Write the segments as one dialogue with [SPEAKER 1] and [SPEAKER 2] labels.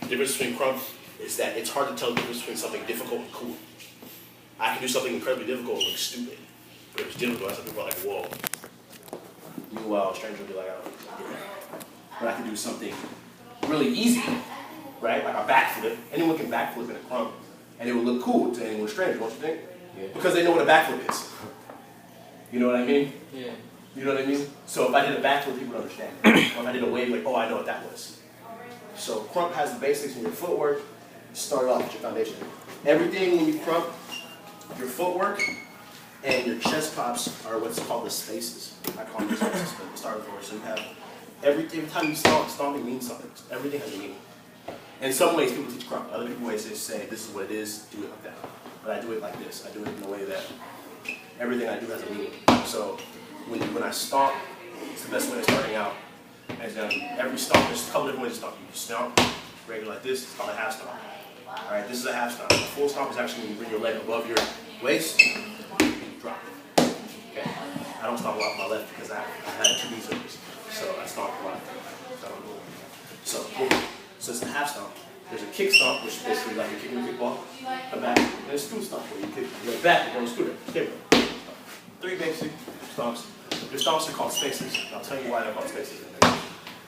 [SPEAKER 1] The difference between Krump is that it's hard to tell the difference between something difficult and cool. I can do something incredibly difficult and look stupid. But if it's difficult, that's what people are like, whoa. Meanwhile, a stranger will be like, oh, yeah. But I can do something really easy, right? Like a backflip. Anyone can backflip in a Krump, and it will look cool to anyone stranger, don't you think? Yeah. Because they know what a backflip is. You know what I mean? Yeah. You know what I mean? So if I did a backflip, people would understand. Or if I did a wave, like, oh, I know what that was. So Krump has the basics in your footwork. Start off with your foundation. Everything when you Krump, your footwork and your chest pops are what's called the spaces. I call them the spaces, but the starting forward. So you have every time you stomp, stomping means something. Everything has a meaning. In some ways, people teach Krump. Other people ways they say, this is what it is, do it like that. But I do it like this. I do it in a way that everything I do has a meaning. So when I stomp, it's the best way of starting out. And every stomp, there's a couple different ways to stomp. You can stomp regular like this, it's called a half stomp. Alright, this is a half stomp. A full stomp is actually when you bring your leg above your waist and you drop it. Okay? I don't stomp a lot with my left because I had 2 knee surgeries. So I stomp a lot. So it's a half stomp. There's a kick stomp, which is basically like you're kicking a kickball, come back, and there's a scoot stomp where you kick your back and go scooter. Okay. 3 basic stomps. Your stomps are called spaces. I'll tell you why they're called spaces in a minute.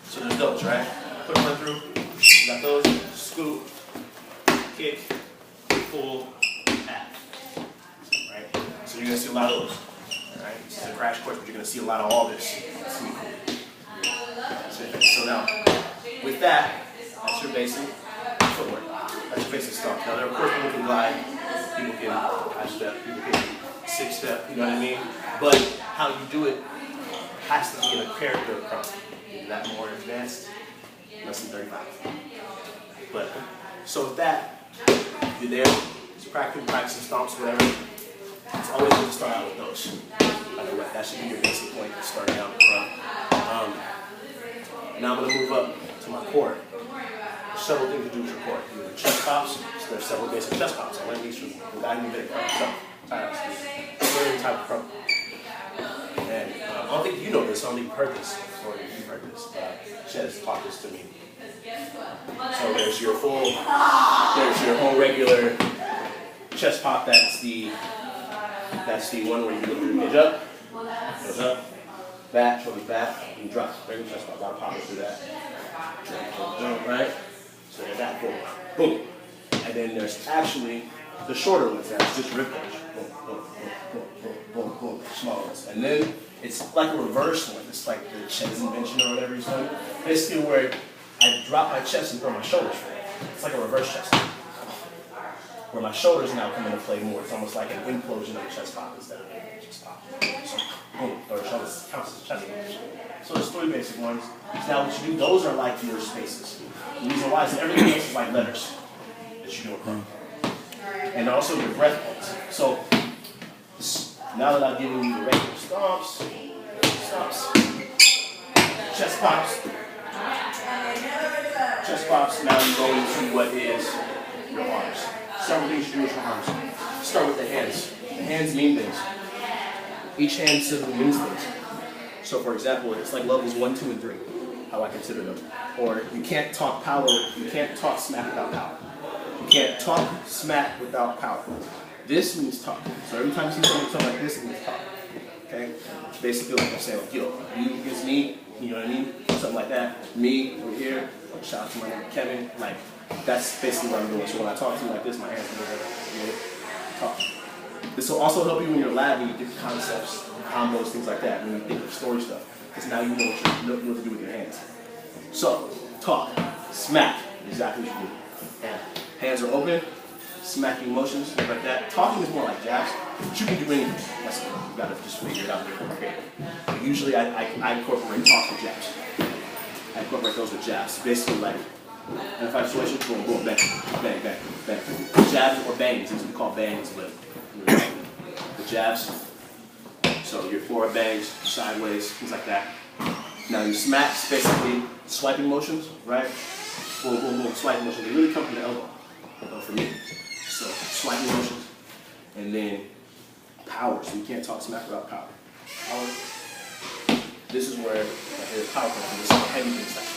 [SPEAKER 1] So there's those, right? Put them right through. You got those. Scoot, kick, full, half. Right? So you're going to see a lot of those. Right? This is a crash course, but you're going to see a lot of all this. It's going to be cool. So now, with that, that's your basic footwork. That's your basic stomp. Now, of course, people can glide, people can high step, people can 6-step, you know what I mean? But how you do it has to be in a character of Krump. That more advanced, less than 35. But so with that, you're there, just practicing stomps, whatever. It's always good to start out with those. By the way, that should be your basic point starting out with Krump. Now I'm going to move up to my core. There's several things to do with your core. You have chest pops, so there's several basic chest pops. I learned these from the guy who did it himself. Certain type of Krump. And I don't think you know this, I don't think you've heard this, or you've heard this, but Shed has taught this to me. So there's your whole regular chest pop, that's the one where you do your hinge up, goes up, back, shoulders back, and drop. Regular chest pop, gotta pop it through that. Right? So there's that, boom, boom. And then there's actually the shorter ones, that's just rib cage. Boom, boom, boom, boom, boom, boom, small ones. And then it's like a reverse one. It's like the Ched's invention or whatever he's doing. Basically where I drop my chest and throw my shoulders forward. It's like a reverse chest. Where my shoulders now come into play more. It's almost like an implosion of a chest pop instead of a chest pop. So boom, throw your shoulders, counts as a chest pop. So there's 3 basic ones. Now what you do, those are like your spaces. The reason why is that everything else is like letters that you do a Krump. And also your breath points. So now that I've given you the regular stomps, chest pops, now you go into what is your arms. Several things you do with your arms. Start with the hands. The hands mean things. Each hand simply means things. So for example, it's like levels 1, 2, and 3, how I consider them. Or you can't talk power, you can't talk smack without power. You can't talk smack without power. This means talk. So every time you see something like this, it means talk. Okay? Basically like I'm saying, like, yo, you against me, you know what I mean? Something like that. Me, over here, shout out to my name Kevin. Like, that's basically what I'm doing. So when I talk to you like this, my hands are over, talk. This will also help you when you're labbing different concepts, combos, things like that, when you think of story stuff. Because now you know what to do with your hands. So, talk, smack, exactly what you do. And hands are open, smacking motions, things like that. Talking is more like jabs, but you can do anything. That's it. You gotta just figure it out there. Okay. But usually I incorporate talks with jabs. I incorporate those with jabs. Basically like, in a fight situation, boom, boom, bang, bang, bang, bang. Jabs or bangs, these we call bangs, but the jabs. So your forward bangs, sideways, things like that. Now your smacks, basically swiping motions, right? Boom, boom, boom, swiping motions. They really come from the elbow, for me. So swiping motions, and then power. So you can't talk smack without power. Power. This is where there's power comes from. This is heavy things like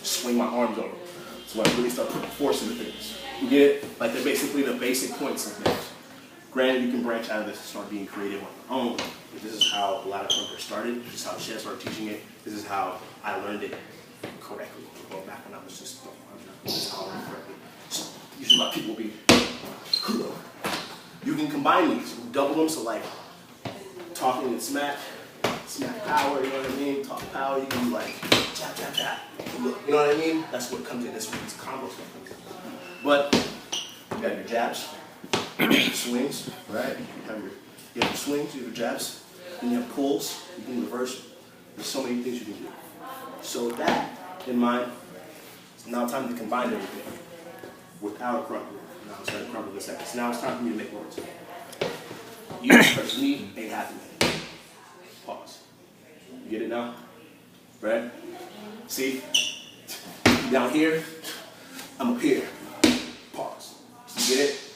[SPEAKER 1] swing my arms over. So I really start putting force into things. You get it? Like they're basically the basic points of things. Granted, you can branch out of this and start being creative on your own. But this is how a lot of Krumpers started. This is how Chef started teaching it. This is how I learned it correctly. Well, back when I was just, this is how I learned it correctly. So usually a lot of people will be, you can combine these, double them, so like talking and smack power, you know what I mean? Talk power, you can do like tap, tap, tap. You know what I mean? That's what comes in, that's what these combos comes in. But you got your jabs, your swings, right? You have your swings, you have your jabs, then you have pulls, you can reverse. There's so many things you can do. So with that in mind, it's now time to combine everything without a crump. Now I'll start crumping in a second. So now it's time for me to make words. You versus me ain't happening. Pause. You get it now? Right? See? Down here, I'm up here. Pause. You get it?